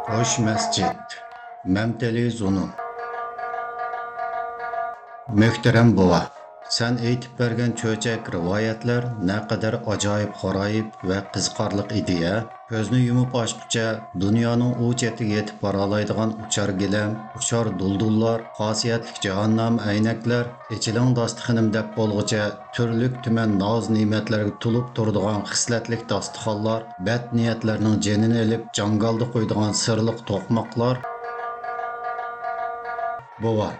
Hoş mescid, Memteli Zunu. Möhterem bova, sen aytib bergan cho'chak rivoyatlar naqadar ajoyib g'aroyib va qiziqarli edi ya. Ko'zni yumib ochguncha dunyoning u chetiga yetib bora oladigan uchar gilam, uchar duldullar, xosiyatli jahannam aynaklar, ichiling dasturxonim deb bo'lg'icha turlik tuman noz ne'matlarga to'lib turadigan xislatlik dasturxonlar, bad niyatlarning jenini ilib jangalda qo'ydigan sirliq to'qmoqlar. Bova,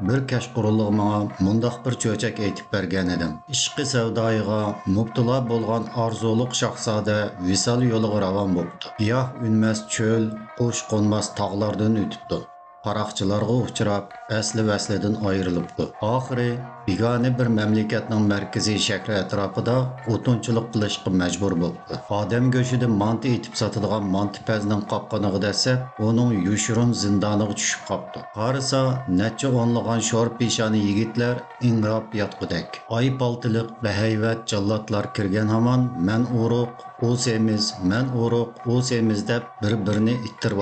bir kashqurulliq manga mundaq bir cho'chak aytib bergan edim. Ishqi savdoyiga mubtalo bo'lgan orzuliq shahzoda visol yo'liga ravon bo'libdi. Giyoh unmas cho'l, qush qo'nmas tog'lardan o'tibdi. Qaroqchilarga uchrab, asli vaslidan ayrilibdi. Oxiri bigona bir mamlakatning markaziy shahri atrofida o'tinchilik qilishga majbur bo'ldi. Odam go'shida manti etib sotadigan mantipazning qopqoniga desa, uning yushurun zindoniga tushib qopti. Qarasa, necha o'nlagan sho'r peshoni yigitlar ingrob yotqudak. Oy paltiliq bahayvat jallodlar kirgan hamon men uruq, u semiz, men uruq, u semiz deb bir-birini ittirib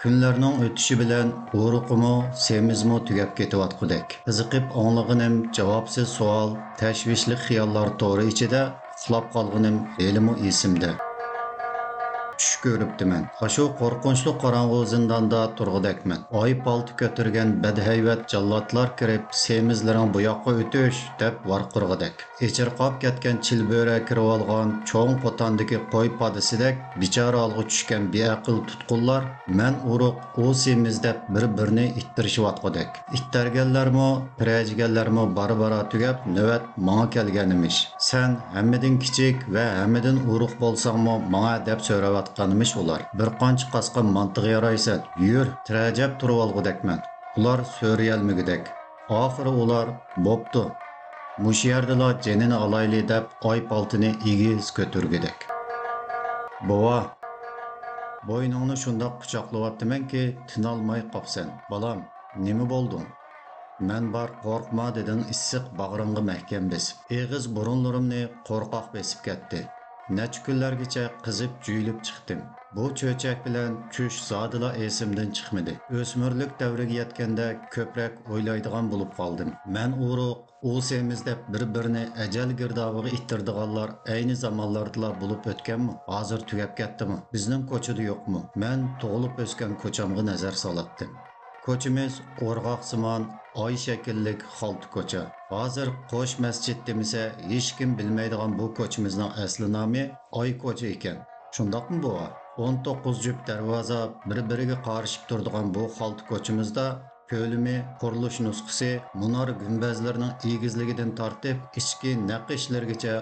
kunlarning o'tishi bilan uruqimi, semizmi tugab ketyotgudek. Qiziqib o'nlig'inim javobsiz savol, tashvishli xiyollar to'ri ichida uxlab qolganim helimu esimda. Tush ko'ribdiman. Shu qo'rqinchli qorong'u zindonda turg'udakman. Oy palti ko'targan badhayvat jallodlar kirib, semizlaring bu yoqqa o'tish deb varqirg'idak. Echirqab ketgan chilböra kirib olgan cho'ng qotandagi qo'y podisidek bichora olg'a tushgan beaql tutqunlar men uruq, u semiz deb bir-birini ittirishyotgudek. Ittarganlarmi, pirajiganlarmi bara tugab navbat menga kelganimish. Sen hammadan kichik va hammadan uruq bo'lsangmi, menga deb so'rab qanimish ular. Bir qancha qasqa mantiq yaraysan. Yur, tirajab turib olgudakman. Ular so'rayolmagudek. Oxiri ular bo'pti. Mush yerdala jenini alayli deb oy paltini egiz ko'turgudek. Bova, bo'yningni shundoq quchoqlayaptimanki, tinolmay qopsan. Balam, nima bo'lding? Men bar qo'rqma deding issiq bag'rimga mahkam besib. Eg'iz burunlarimni qo'rqoq besib ketdi. Necha kunlargacha qizib juyilib chiqdim. Bu cho'chak bilan tush zodila esimdan chiqmadi. O'smirlik davriga yetganda ko'proq o'ylaydigan bo'lib qoldim. Men uruq, u semiz deb bir-birini ajal girdoviga ittirdiganlar ayni zamonlarda bo'lib o'tganmi? Hozir tugab ketdimi? Bizning ko'chada yo'qmi? Men tug'ilib o'sgan ko'chamga nazar solatdim. Ko'chimiz o'rg'oqsimon, oy shakllik xalta ko'cha. Hozir qo'sh masjid demasa, hech kim bilmaydigan bu ko'chimizning asli nomi Oy ko'cha ekan. Shundaqmi bu? 19 jup darvoza bir-biriga qarishib turadigan bu xalta ko'chimizda ko'limi, qurilish nusxasi, munor gumbazlarining egizligidan tortib, ichki naqshlargacha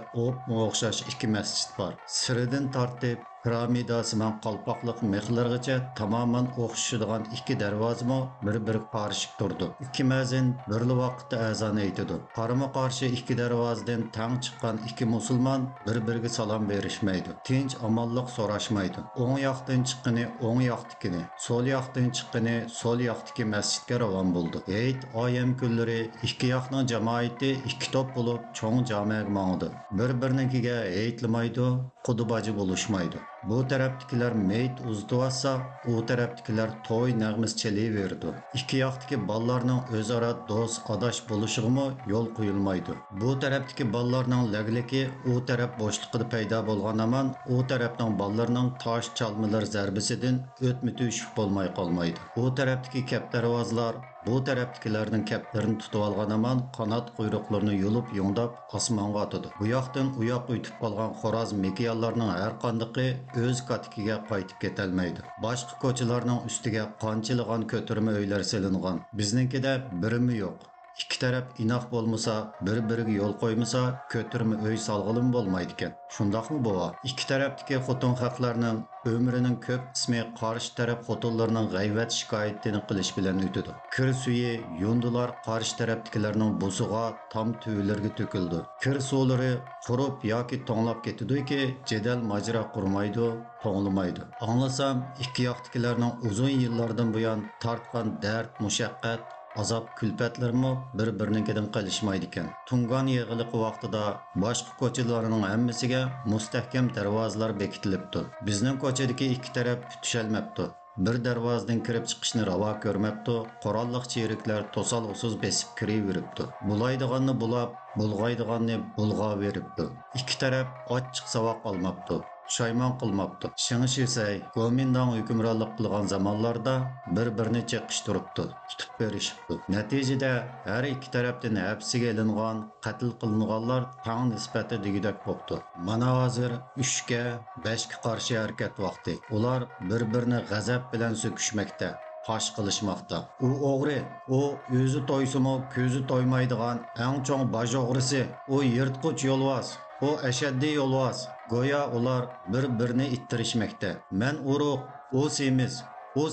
o'xshash ikki masjid bor. Siridan tortib piramidasiman qalpoqliq mexlargacha tamoman o'xshashadigan ikki darvozami bir-biriga qarishib turdi. Ikki mazin birli vaqtda azon aytadi. Qarama-qarshi ikki darvozadan tang chiqqan ikki musulmon bir-biriga salom berishmaydi. Tinch amonliq so'rashmaydi. O'ng yoqdan chiqqani o'ng yoqdikini, so'l yoqdan chiqqani so'l yoqdagi masjidga ravon bo'ldi. Hayit oyam kunlari ikki yoqning jamoati ikki to'p bo'lib cho'ng jamiga mangdi. Bir-birinikiga hayitlamaydi, qudubaji bo'lishmaydi. Bu tarafdagilar meyt uzdivatsa, u tarafdagilar to'y nag'masi chalaverdi. Ikki yoqdagi bolalarning o'zaro do'st adash bo'lishig'imi yo'l qo'yilmaydi. Bu tarafdagi bolalarning lagligi u taraf bo'shliqida paydo bo'lgan hamon u tarafning bolalarining tosh chalmalar zarbisidan o'tmi tushib bo'lmay qolmaydi. U tarafdagi kap darvozlar bu tarafdagilarning kaplarini tutib olgan hamon qanot quyruqlarini yulib yongdab osmonga otadi. Bu yoqdan u yoqqa o'tib qolgan xo'roz mekiyallarning har qandiqi o'z katikiga qaytib ketolmaydi. Boshqa ko'chalarning ustiga qanchilgan ko'tirma uylar silingan. Bizninkida birimi yo'q. İki taraf inoq bo'lmasa, bir-biriga yo'l qo'ymasa, ko'tirma uy salg'ilim bo'lmaydi ekan. Shundaqmi bu? İki tarafdagi xotin haqlarning ömrünün ko'p qismi qarshi taraf xotinlarining g'ayvat shikoyatini qilish bilan o'tadi. Kir suyi, yundular qarshi tarafdagilarning busiga, tam tüylarga to'kildi. Kir suvlari qurib yoki to'nglab ketadi-ki, jadal majra qurmaydi, to'nglamaydi. Anglasam, ikki yoqdagilarning uzun yillardan buyon tortgan dard, mushaqqat azob kulfatlarmi bir-birinikidan qilishmaydi ekan. Tungan yig'iliq vaqtida boshqa ko'chalarning hammasiga mustahkam darvozalar bekitilibdi. Bizning ko'chadagi ikki taraf tushalmabdi. bir darvozadan kirib chiqishni ravo ko'rmabdi. Qurolliq cheriklar to'sal-o'siz besib kiraveribdi. Bulaydiganni bulab, bulg'aydiganni bulg'averibdi. Ikki taraf ochiq savoq olmabdi. Pushaymon qilmabdi. Shiڭ Shisay Kuomintang hukmronlik qilgan zamonlarda bir-birini cheqishtiribdi, tutib berishibdi. Natijada har ikki tarafdan hapsiga ilingan, qatl qilinganlar tang nisbati degidek bo'ldi. Mana hozir 3 ga 5 ga qarshi harakat vaqti. Ular bir-birini g'azab bilan so'kishmoqda. Paş qilishmoqda. U o'g'ri, u o'zi to'ysimi, ko'zi to'ymaydigan eng cho'ng baj o'g'risi, u yirtqich yo'lvoz. O ashaddiy yo'lvoz. Go'yo ular bir-birini ittirishmoqda. Men uruq, o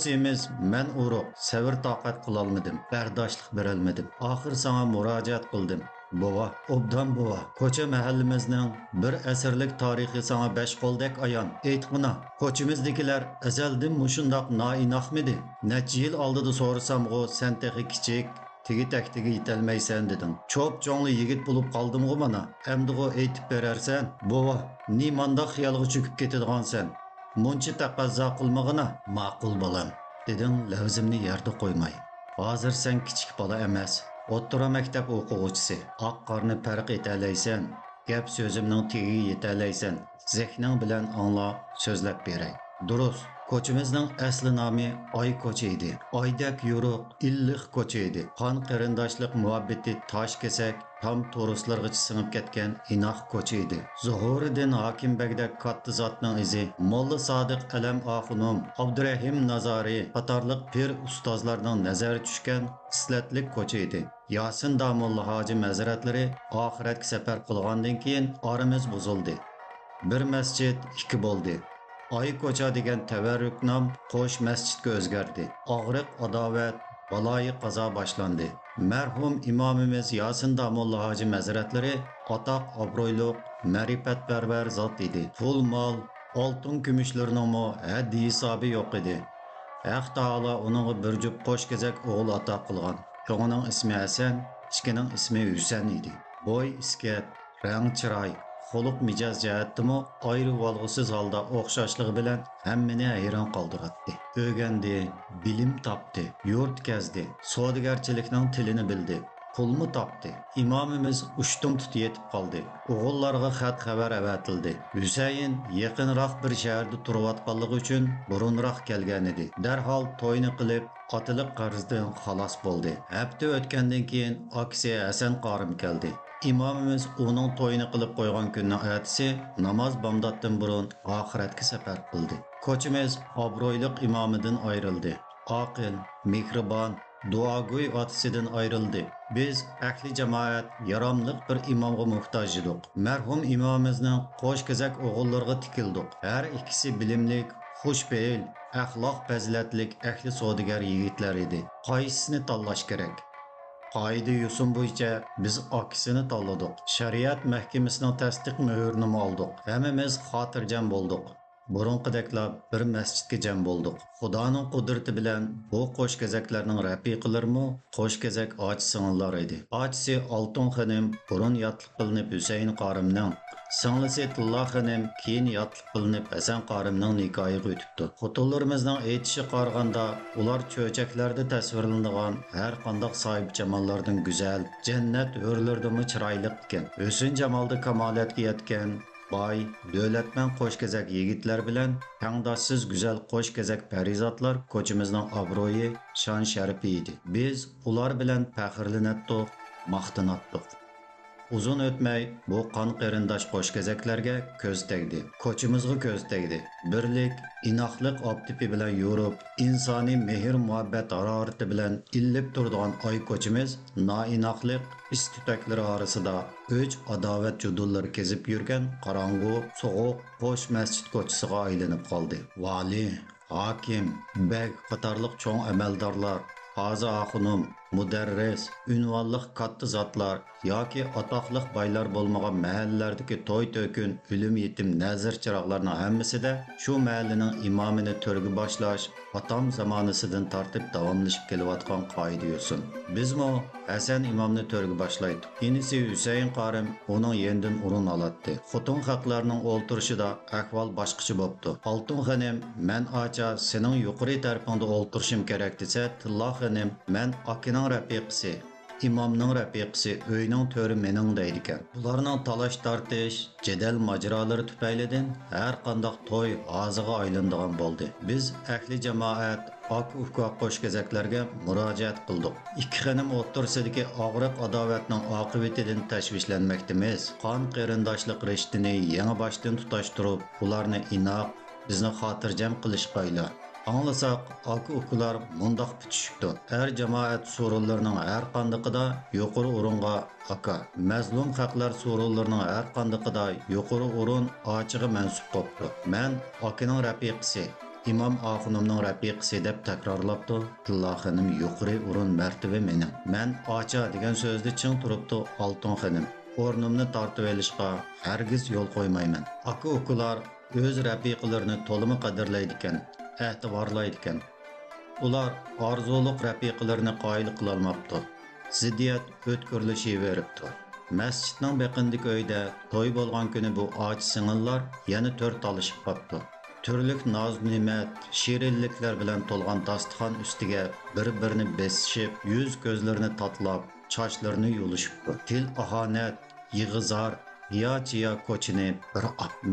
semiz, men uruq. Sabr toqat qilolmadim. Bardoshlik berolmadim. Oxir sana murojaat qildim. Bova, obdan bova. Ko'cha mahallimizning bir asrlik tarixi sana 5 qo'ldek ayon. Aytqina, ko'chimizdagilar azaldan mushundoq noinoqmidi? Necha yil oldida so'rasam, o sen texi kichik, tigi taktiga yetolmaysan dedim. Cho'p cho'ngli yigit bo'lib qoldim-ku mana. Endi o aytib berarsan, bova, nimanda xiyolga cho'kib ketadigansan. Muncha taqozo qilmag'ina, ma'qul bolam, dedim lavzimni yerda qo'ymay. Hozir sen kichik bola emas, o'rta maktab o'quvchisi. Oq qorni farq etalaysan, gap so'zimning tegiga yetalaysan. Zehning bilan angla so'zlab beray. Durust. Ko'chimizning asli nomi Oy ko'cha edi. Oydak yo'ruq, illiq ko'cha edi. Qon qarindoshlik muhabbati tosh kesak, tam to'ruslargacha singib ketgan inoq ko'cha edi. Zuhuriddin Hokim Bagdak katta zotning izi, Molla Sodiq Alam Oxunum, Abdurahim Nazari qatorliq pir ustozlarning nazari tushgan islatlik ko'cha edi. Yasin Damulla Hoji Hazratlari oxiratga safar qilgandan keyin oramiz buzildi. Bir masjid ikki bo'ldi. Oy ko'cha degan tavarruk nom qo'sh masjidga o'zgardi. Og'riq adovat, baloyi qazo boshlandi. Marhum imomimiz Yasin Damulla Hoji Hazratlari atoq obro'yliq, ma'rifatparvar zot edi. Pul mol, oltin kumushlarining haddi hisobi yo'q edi. Haq taolo uningga bir jup qo'sh kezak o'g'il ato qilgan. Cho'ngining ismi Hasan, kichkining ismi Husan edi. Bo'y iskat, rang chiroy, xuluq mijoz jihatdimi ayri valg'usiz holda o'xshashligi bilan hammani hayron qoldiratdi. O'rgandi, bilim topdi, yurt kezdi, savdogarchilikning tilini bildi. Pulmu topdi. İmamimiz ushtum tut yetib qoldi. O'g'illarga xat xabar avatildi. Husayn yaqinroq bir shaharda turayotganligi uchun burunroq kelgan edi. Darhol to'yni qilib, qotiliq qarzdan xalos bo'ldi. Hafta o'tgandan keyin aksi Hasan qorim keldi. İmamimiz uning to'yini qilib qo'ygan kunning ertasi namoz bomdoddan burun oxiratga safar qildi. Ko'chimiz obro'yliq imomidan ayrildi. Aqil, mehribon, duogo'y otasidan ayrildi. Biz ahli jamoat yaramliq bir imomga muhtoj edik. Marhum imomimizning qo'sh kezak o'g'illariga tikildik. Har ikkisi bilimlik, xushfe'l, axloq fazilatlik ahli savdogar yigitlar edi. Qaysisini tanlash kerak? Qoida yo'sin bo'yicha biz akisini tanladik. Shariat mahkamasining tasdiq muhrini oldik. Hammamiz xotirjam bo'ldik. Burunqideklar bir masjidga jam bo'ldik. Xudoning qudrati bilan bu qo'sh kezaklarning rafiqalarimi qo'sh kezak ochi singillar edi. Ochisi Oltin xonim burun yotliq qilinib Husayn qorimning, singlisi Tilla xonim keyin yotliq qilinib Hasan qorimning nikohiga o'tibdi. Xotinlarimizning aytishi qaraganda ular cho'chaklarda tasvirlangan har qanday sohib jamollardan go'zal, jannat hurlarida chiroyli ekan. Husn jamolda kamolatga yetgan boy, davlatman qo'shkezak yigitlar bilan tangdoshsiz go'zal qo'shkezak parizotlar ko'chimizning obro'yi, shon sharifi edi. Biz ular bilan faxrlanatdik, maqtanatdik. Uzun o'tmay bu qon qarindosh qo'shkezaklarga ko'z tegdi. Ko'chimizga ko'z tegdi. Birlik, inoqlik optipi bilan yurib, insoniy mehr muhabbat harorati bilan illib turadigan oy ko'chimiz noinoqlik istitaklari orasida o'ch adovat judullari kezib yurgan qorong'u, so'g'uq qo'sh masjid ko'chasiga aylanib qoldi. Vali, hokim, beg qatorliq cho'ng amaldorlar, Qozi Oxunum, mudarris, unvonliq katta zotlar yoki atoqliq boylar bo'lmagan mahallalardagi to'y to'kun, o'lim yetim nazir chiroqlarning hammasida shu mahallaning imomini to'rga boshlash atam zamonasidan tortib davomlashib kelayotgan qoida yo'sin. Bizmi Hasan imomni to'rga boshlaydi. Inisi Husayn qorim uning yendan o'rin oladi. Xotin haqlarning o'ltirishida ahvol boshqacha bo'pti. Oltin xonim, men acha sening yuqori tarafingda o'ltirishim kerak desa, Tilla xonim, men akining rafiqasi, imomning rafiqasi, uyning to'ri mening deydi ekan. Bularning talash tortish, jadal majrolari tufaylidan har qanday to'y g'oziga aylanadigan bo'ldi. Biz ahli jamoat aka-uka qo'shgazaklarga murojaat qildik. Ikki xonim o'rtasidagi og'riq adovatning oqibatidan tashvishlanmoqdamiz. Qon qarindoshlik rishtini yangi boshdan tutashtirib, ularni inoq, bizni xotirjam qilishqaylar. Anlasak, aka-ukalar mundoq bitishibdi. Har jamoat so'rovlarining har qandiqida yuqori o'ringa aka, mazlum haqlar so'rovlarining har qandiqida yuqori o'rin ochiga mansub bo'ldi. Men akaning rafiqasi, İmam Axunumning rafiqasi deb takrorlabdi. Tilla xonim yuqori o'rin martaba mening. Men acha degan so'zni ching turibdi Oltin xonim. O'rnimni tortib olishga hargiz yo'l qo'ymayman. Aka-ukalar o'z rafiqalarini to'limi qadrlaydi ekan, e'tiborlaydi ekan. Ular orzuliq rafiqalarini qoyil qila olmabdi. Ziddiyat o'tkirlashaveribdi. Masjidning beqindik uyda to'y bo'lgan kuni bu och singillar yana 4 talishib qopdi. Türlük naz-ne'mat, shirinliklar bilan to'lgan dasturxon ustiga bir-birini besishib, yuz ko'zlarini tatlab, sochlarini yulishibdi. Til ahonat, yig'izar, riyo-chiya ko'chini bir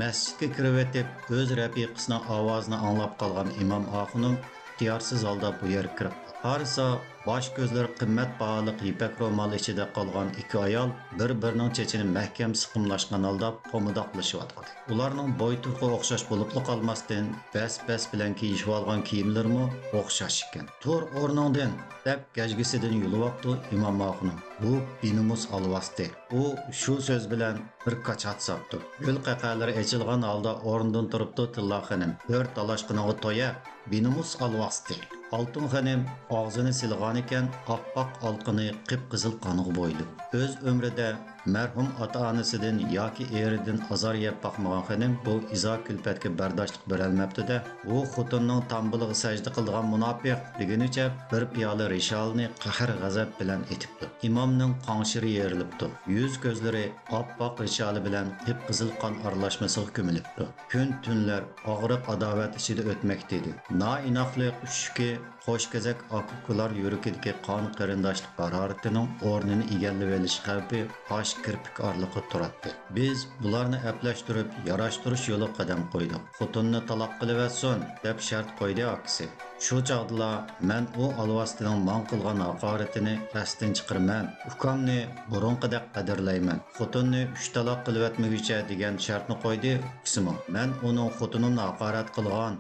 masjidga kirib etib, o'z rafiqasining ovozini anglab qolgan Imom Axunum ixtiyorsiz holda bu yerga kirib qarasa, bosh ko'zlari qimmat baholiq ipak ro'mol ichida qolgan ikki ayol bir-birining chechini mahkam siqimlashgan holda po'midoqlashyapti. Ularning bo'y turqi o'xshash bo'lib qolmasdan bas bilan kiyishib olgan kiyimlarimi o'xshash ekan. Tur o'rningdan deb gajgisidan yulibdi Imom Axunum. Bu binumuz alvasti. U shu so'z bilan bir qachat sapdi. Yo'l qaqalari ochilgan holda o'rnidan turibdi Tilla xonim. Bir talashqiniga to'ya binumuz alvasti. Oltin xonim og'zini silgan ekan, oppoq olqini qip-qizil qoniga bo'yilib. O'z umrida marhum ota-onasidan yoki eridan azor yeb boqmagan xonim bu izo kulfatga bardoshlik berolmabdi-da. U xotinning tambiliga sajda qilgan munofiq degunicha bir piyola risholni qahr g'azab bilan etibdi. Imomning qonshiri yerilibdi. Yuz ko'zlari oppoq risholi bilan qip-qizil qon aralashmasiga ko'milibdi. Kun tunlar og'riq adovat ichida o'tmoqda edi. Noinoqlik ushki qo'shgazak aka-ukalar yuragidagi qon qarindoshlik haroratining o'rnini egallab olish xavfi qosh kirpik orliqda turadi. Biz bularni aplashtirib, yarashtirish yo'li qadam qo'ydik. Xotinni taloq qilaversin deb shart qo'ydi akasi. Shu chog'da men u alvastining man qilgan haqoratini rastin chiqirman. Ukamni burunqidek qadrlayman. Xotinni 3 taloq qilavermaguncha degan shartni qo'ydi akasimi. Men uning xotinimni haqorat qilgan,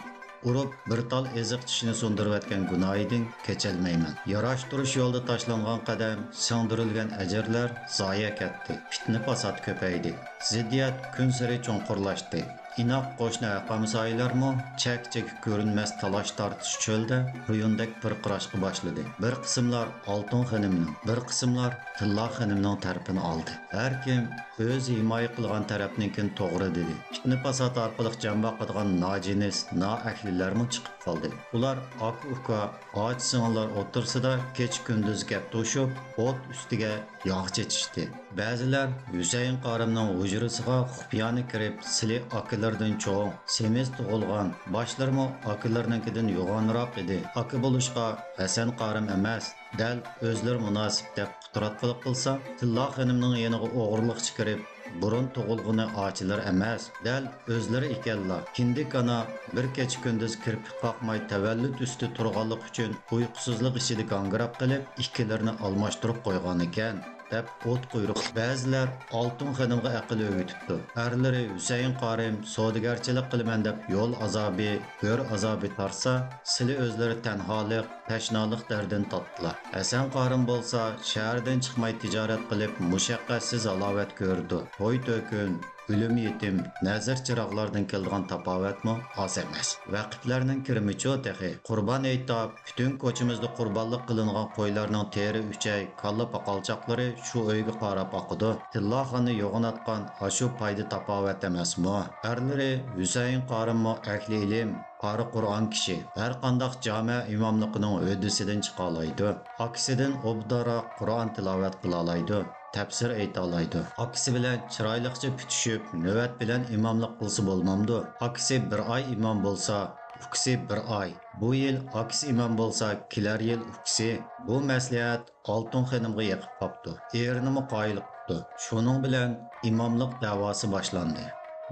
urib bir tal eziq tishini so'ndirib o'tgan gunohidan kechalmayman. Yarashtirish yo'lida tashlangan qadam, so'ndirilgan ajrlar zoya ketdi. Fitna fasod ko'paydi. Ziddiyat kun sari cho'nqurlashdi. Inoq qo'shni aqamsoylarmi chak-chak ko'rinmas talash tortish cho'lda ruyundak bir qirashqa boshladi. Bir qismlar Oltin xonimning, bir qismlar Tilla xonimning tarafini oldi. Har kim o'z himoya qilgan tarafnikin to'g'ri dedi. Fitna fasod orqali jamba qilgan nojinis, noahlilarmi chiqib qoldi. Ular aka-uka, och singillar o'tirsida kech-kunduz gap to'shib, o't ustiga yog' chechishdi. Ba'zilar Husayn qorimning hujrasiga xufiyona kirib, sili akalardan cho'ng, semiz tug'ilgan, boshlarmi akalarnikidan yo'g'onroq edi. Aka bo'lishga Hasan qorim emas, dal o'zlari munosib deb qutratqiliq qilsa, Tilla xonimning yeniga o'g'irliqchi kirib, burun tug'ilg'ini ochilar emas, dal o'zlari ekanlar. Kindik ana bir kech kunduz kirpik qoqmay tavallud usti turganlik uchun uyqusizlik ichida gangirab qilib, ikkilarini almashtirib qo'ygan ekan. deb o't quyruq. Ba'zilar Oltin xonimga aql o'rgatibdi. Erlari Husayn qorim savdogarchilik qilaman deb yo'l azobi, go'r azobi tarsa, sili o'zlari tanholik, tashnolik dardin totdilar. Hasan qorim bo'lsa, shahardan chiqmay tijorat qilib, mushaqqatsiz halovat ko'rdi. To'y to'kun, o'lim yetim, nazar chiroqlardan keladigan tapovatmi oz emas. Vaqtlarning kirmichi tehi Qurban hayitda butun ko'chamizda qurbonlik qilingan qo'ylarning teri uchay, kalla paqalchoqlari shu uyga qarab oqidi. Tillohani yo'g'onatgan ashu payda tapovat emasmi? Erlari Husayn qorimmo ahli ilm, qari Qur'on kishi har qandoq jami imomligining o'disidan chiqa oladi. Aksidan obdara Qur'on tilovat qila oladi. Tafsir ayta oladi. Aksi bilan chiroyliqcha putishib, navbat bilan imomlik qilsa bo'lmamdi. Aksi bir oy imom bo'lsa, uksi bir oy. Bu yil aksi imom bo'lsa, kelar yil uksi. Bu maslahat Oltin xonimga yiqib qopti. Erinimi qoyil qildi. Shuning bilan imomlik da'vosi boshlandi.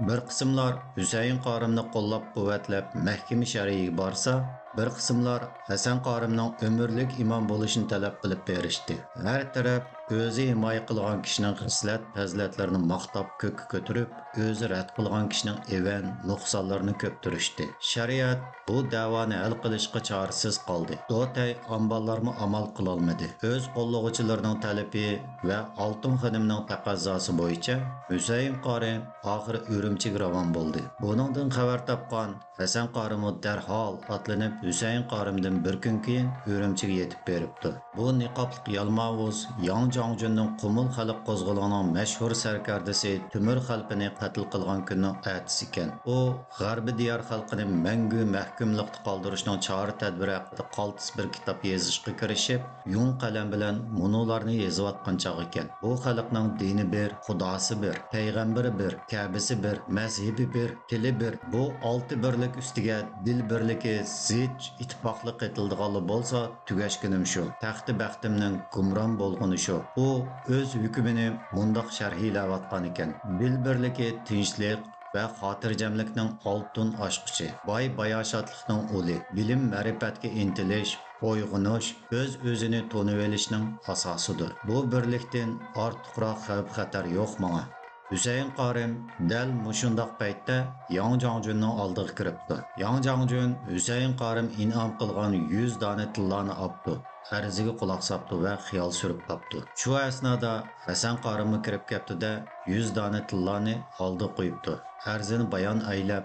Bir qismlar Husayn qorimni qo'llab-quvvatlab mahkama shariga borsa, bir qismlar Hasan qorimning umrlik imom bo'lishini talab qilib berishdi. Har taraf o'zi himoya qilgan kishining xislat fazilatlarini maqtab ko'kka ko'tarib, o'zi rad qilgan kishining evan nuqsonlarini ko'ptirishdi. Shariat bu da'voni hal qilishga chorasiz qoldi. Dotay amballarmi amal qila olmadi. O'z qo'llovchilarining talabi va Oltin xonimning taqozosi bo'yicha Husayn qorim oxiri Urumchiga ravon bo'ldi. Buningdan xabar topgan Hasan qorim darhol otlanib Husayn qorimdan bir kun keyin Urumchiga yetib beribdi. Bu niqobli yalmavuz Yang Jongjunning Qumul xalq qo'zg'olonining mashhur sarkardasi Timur xalqini qatl qilgan kunning ertasi ekan. U g'arbiy diyor xalqini mangu mahkumlikda qoldirishning chora-tadbiri haqida qaltis bir kitob yozishga kirishib, yung qalam bilan munolarni yozayotgan chog' ekan. Bu xalqning dini bir, xudosi bir, payg'ambari bir, Ka'basi bir, mazhabi bir, tili bir. Bu olti birlik ustiga dil birligi zich ittifoqlik etildigani bo'lsa, tugashkinim shu. Taxti baxtimning gumron bo'lgani shu. U o'z hukmini mundoq sharhlayotgan ekan. Dil birligi tinchlik va xotirjamlikning oltin ochqichi, boy bayoshatlikning uli, bilim ma'rifatga intilish, uyg'unish, o'z-o'zini tonib olishning asosidir. Bu birlikdan ortiqroq xavf-xatar yo'q menga. Husayn qorim dal mushundoq paytda Yang Jongjunning oldiga kiribdi. Yang Jongjun Husayn qorim in'om qilgan 100 dona tillarni olibdi. Arziga quloq solibdi va xiyol surib qopdi. Shu asnoda Hasan qorimga kirib ketdi-da 100 dona tillarni oldiga qo'yibdi. Arzini bayon aylab,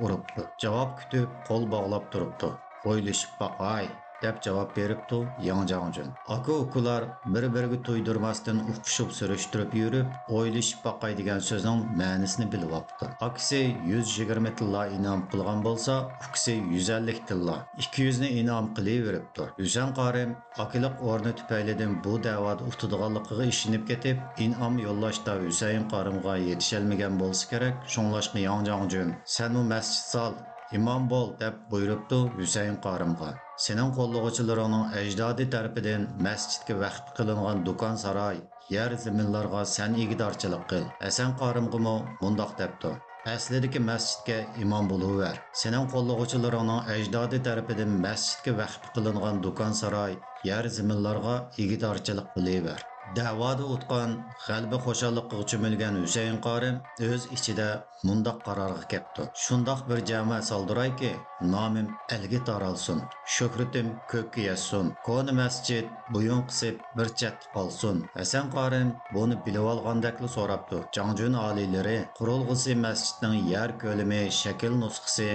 uribdi. Javob kutib, qo'l bog'lab turibdi. O'ylashib boqay deb javob beribdi Yang Jongjun. Aka-ukalar bir-biriga to'ydirmasdan uqishib surishtirib yurib, o'ylashib boqay degan so'zning ma'nosini bilib olibdi. Akasi 120 tilla inom qilgan bo'lsa, ukasi 150 tilla, 200 ni inom qilaveribdi. Husayn qorim akiliq o'rni tufaylidan bu da'voda utadiganligiga ishonib ketib, inom yo'llashda Husayn qorimga yetishalmagan bo'lsa kerak. Shunglashqa Yang Jongjun, "Sen u masjid sol, imom bo'l" deb buyuribdi Husayn qorimga. Sening qo'llovchilaringning ajdodi tarafidan masjidga vaqf qilingan do'kon saroy, yer zaminlarga sen igidorchilik qil. Hasan qorimg'imi mundoq debdi: Aslidagi masjidga imom bo'laver. Sening qo'llovchilaringning ajdodi tarafidan masjidga vaqf qilingan do'kon saroy, yer zaminlarga igidorchilik qilaver. Da'voda o'tgan g'alba xo'shalliqqa cho'milgan Husayn qorim o'z ichida mundoq qarorga kelibdi. Shundoq bir jamoa soldirayki, nomim elga taralsin, shuhratim ko'kka yetsin, koni masjid bo'yin qisib bir chetda qolsin. Hasan qorim buni bilib olgandakli so'rabdi. Jongjun oliylari qurilg'isi masjidning yer ko'lami, shakl nusxasi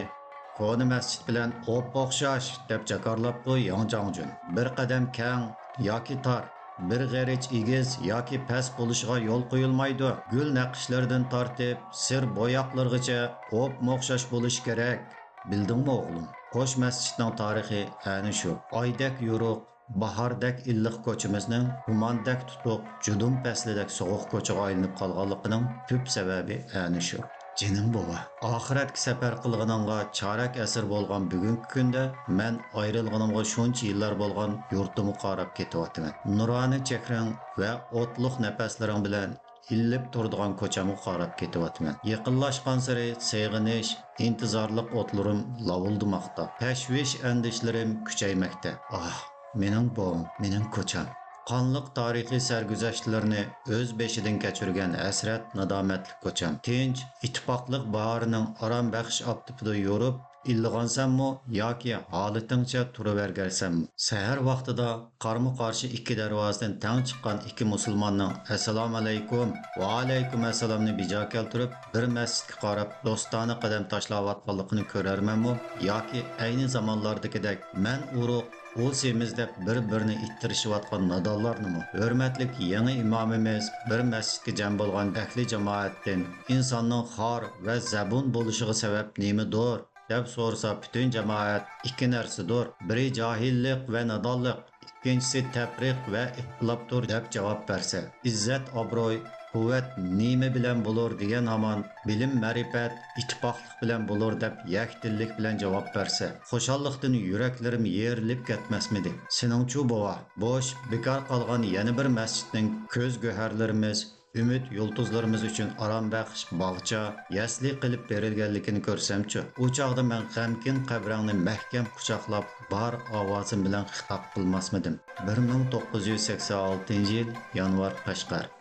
koni masjid bilan o'xshash deb jakarlabdi Yang Jongjun. Bir qadam keng yoki tor, bir g'arich egiz yoki past bo'lishiga yo'l qo'yilmaydi. Gul naqshlaridan tortib sir bo'yoqlargacha o'xshash bo'lishi kerak. Bildingmi o'g'lim? Qo'sh masjidning tarixi ana shu. Oydak yo'ruq, bahordak illiq ko'chimizning umondak tutuq, judum faslidek sovuq ko'chaga aylanib qolganligining tub sababi ana shu. Jinim bova, oxiratga safar qilganimga chorak asr bo'lgan bugungi kunda men ayrilganimga shuncha yillar bo'lgan yurtimga qarab ketyapman. Nuroniy chehrang va o'tliq nafaslaring bilan illib turadigan ko'chamga qarab ketyapman. Yaqinlashgan sari sayg'inish, intizorlik o'tlarim lavuldamoqda. Tashvish andishlarim kuchaymoqda. Mening bovam, mening ko'cham. Qanliq tarixiy sarguzashtlarni o'z beshidan kechirgan hasrat nadomatli ko'cham. Tinch, ittifoqlik bahorining arom baxsh optipida yurib, illig'ansanmi yoki holatingcha turavergansanmi? Sahar vaqtida qarma qarshi ikki darvozadan tang chiqqan ikki musulmonning assalomu alaykum va alaykum assalomni bijo keltirib bir masjidga qarab do'stona qadam tashlayotganligini ko'rarmanmi yoki ayni zamonlardagidek man urug' u semiz deb bir-birini ittirishayotgan nodonlarnimi? Hurmatli yangi imomimiz bir masjidga jam bo'lgan ahli jamoatdan insonning xor va zabun bo'lishiga sabab nimadir deb so'rasa butun jamoat ikki narsadir. Biri jahillik va nodonlik, ikkinchisi tafriq va ixtilofdir deb javob bersa, izzat obro'y quvvat nima bilan bo'lur degan hamon bilim ma'rifat ittifoqlik bilan bo'lur deb yakdillik bilan javob bersa, xushalliqdan yuraklarim yerilib ketmasmidi? Seningchu bova bo'sh bekor qolgan yana bir masjidning ko'z go'harlarimiz umid yulduzlarimiz uchun arom baxsh bog'cha yasli qilib berilganligini ko'rsamchi, u chog'da men g'amkin qabrangni mahkam quchoqlab bor ovozim bilan xitob qilmasmidim? 1986 yil yanvar Qashqar.